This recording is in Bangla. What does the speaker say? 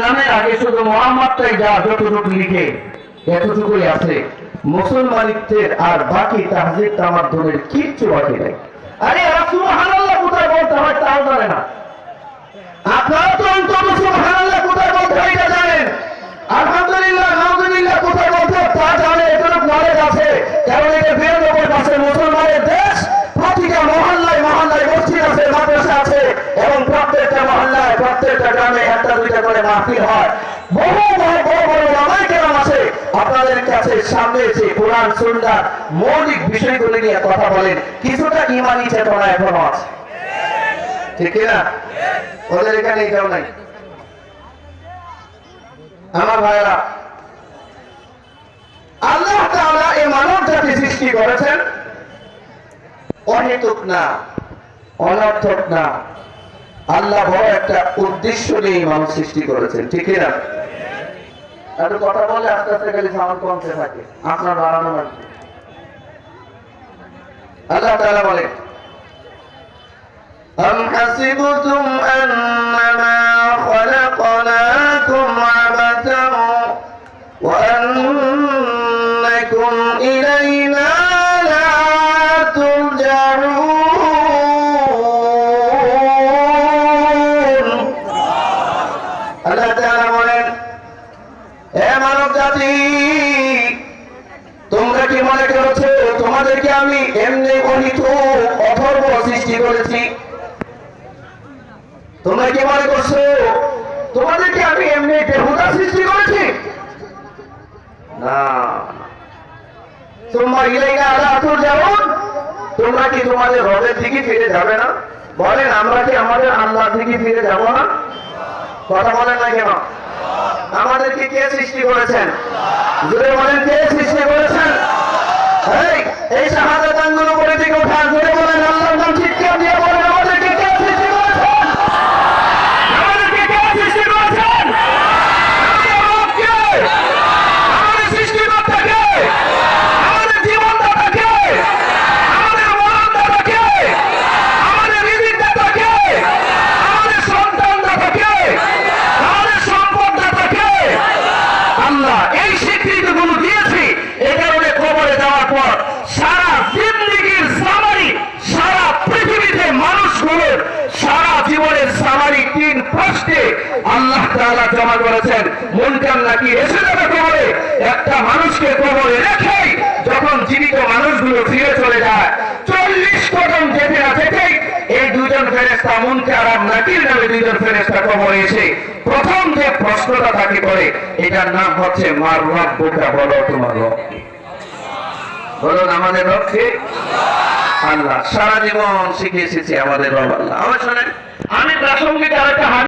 নামের আগে শুধু মোহাম্মদটাই যা যতটুকু লিখে এতটুকুই আছে, মুসলমানিত্বের আর বাকি তাহজিব তামাদ্দুনের কিচ্ছু বাকি নাই। আরে এরা সুবহানাল্লাহ কোথায় বলতে হয় তাও জানে না। আপনারা তো অন্তত সুবহানাল্লাহ কোথায় বলতে হয় এটা জানেন, আলহামদুলিল্লাহ আলহামদুলিল্লাহ কোথায় বলতে হয় তা জানে, এতটুকু নলেজ আছে। কারণ এটা 92% মুসলমানের দেশ, প্রতিটা মহল্লায় মহল্লায় মসজিদ আছে, মাদ্রাসা আছে, এবং প্রত্যেকটা মহল্লায় প্রত্যেকটা গ্রামে একটা দুইটা করে মাহফিল হয়। বহু বড় বড় বড় ওলামায়ে কেরাম আছে, আপনাদের কাছে সামনে এসে কোরআন সুন্নাহর মৌলিক বিষয়গুলি নিয়ে কথা বলেন। কিছুটা ঈমানি চেতনা এখনো আছে, ঠিক না? ওদের এখানে এটাও নাই। আমার ভাইরা, আল্লাহ তাআলা এই মানব জাতি সৃষ্টি করেছেন অহেতুক না, অনর্থক না। আল্লাহ বড় একটা উদ্দেশ্য নিয়ে মানুষ সৃষ্টি করেছেন, ঠিক না? একটু কথা বলে আস্তে আস্তে খালি সাউন্ড কমতে থাকে, আপনার বাড়ানো লাগবে। আল্লাহ তাআলা বলে, أم حسبتم أنما خلقناكم عبثا وأنكم إلينا لا ترجعون। আল্লাহ তাআলা বলেন, হে মানব জাতি, তোমরা কি মনে করেছো তোমাদেরকে আমি এমনি গণিত অথর্ব সৃষ্টি করেছি? তোমরা কি মনে করছো তোমাদেরকে আমি এমনি বেহুদা সৃষ্টি করেছি? না। তোমরা ইলাইনা লা তুরজাউন, তোমরা কি তোমাদের রবের দিকে ফিরে যাবে না? বলেন, আমরা কি আমাদের আল্লাহর দিকে ফিরে যাব না? কথা বলেন না কেন? আমাদেরকে কে সৃষ্টি করেছেন? জোরে বলেন, কে সৃষ্টি করেছেন? এই শাহাদাত আঙ্গুল উপরে দিকে উঠান, জোরে বলেন আল্লাহর নাম চিৎকার দিয়ে বলেন, আমাদেরকে কে সৃষ্টি করেছেন? আমাদেরকে কে সৃষ্টি করেছেন? আমাদের রব কে? আমাদের সৃষ্টিকর্তা কে? আমাদের জীবনদাতা কে? আমাদের মরণদাতা কে? আমাদের রিজিক দাতা কে? আমাদের সন্তান দাতা কে? আমাদের সম্পদ দাতা কে? আল্লাহ। এই স্বীকৃতিগুলো দিয়েছি, এ কারণে কবরে যাওয়ার পর সারা জিন্দেগীর সামারি, সারা পৃথিবীতে মানুষগুলোর সারা জীবনের সামারি 3 প্রশ্নে আল্লাহ তাআলা জমা করেছেন। মুনকার নাকির এসে যাবে কবরে, একটা মানুষকে কবরে রেখেই যখন জীবিত মানুষগুলো ফিরে চলে যায়, 40 কদম যেতে না যেতেই এই দুজন ফেরেশতা মুনকার আর নাকির নামে দুজন ফেরেশতা কবরে এসে প্রথম যে প্রশ্নটা থাকে করে, এটার নাম হচ্ছে মার রব্বুকা, বলো তোমার রব কে? বলুন, আমাদের রব কে? আল্লাহ। সারা জীবন শিখে এসেছি আমাদের রব আল্লাহ। আমার শোনেন, আমি প্রাসঙ্গিক আরেকটা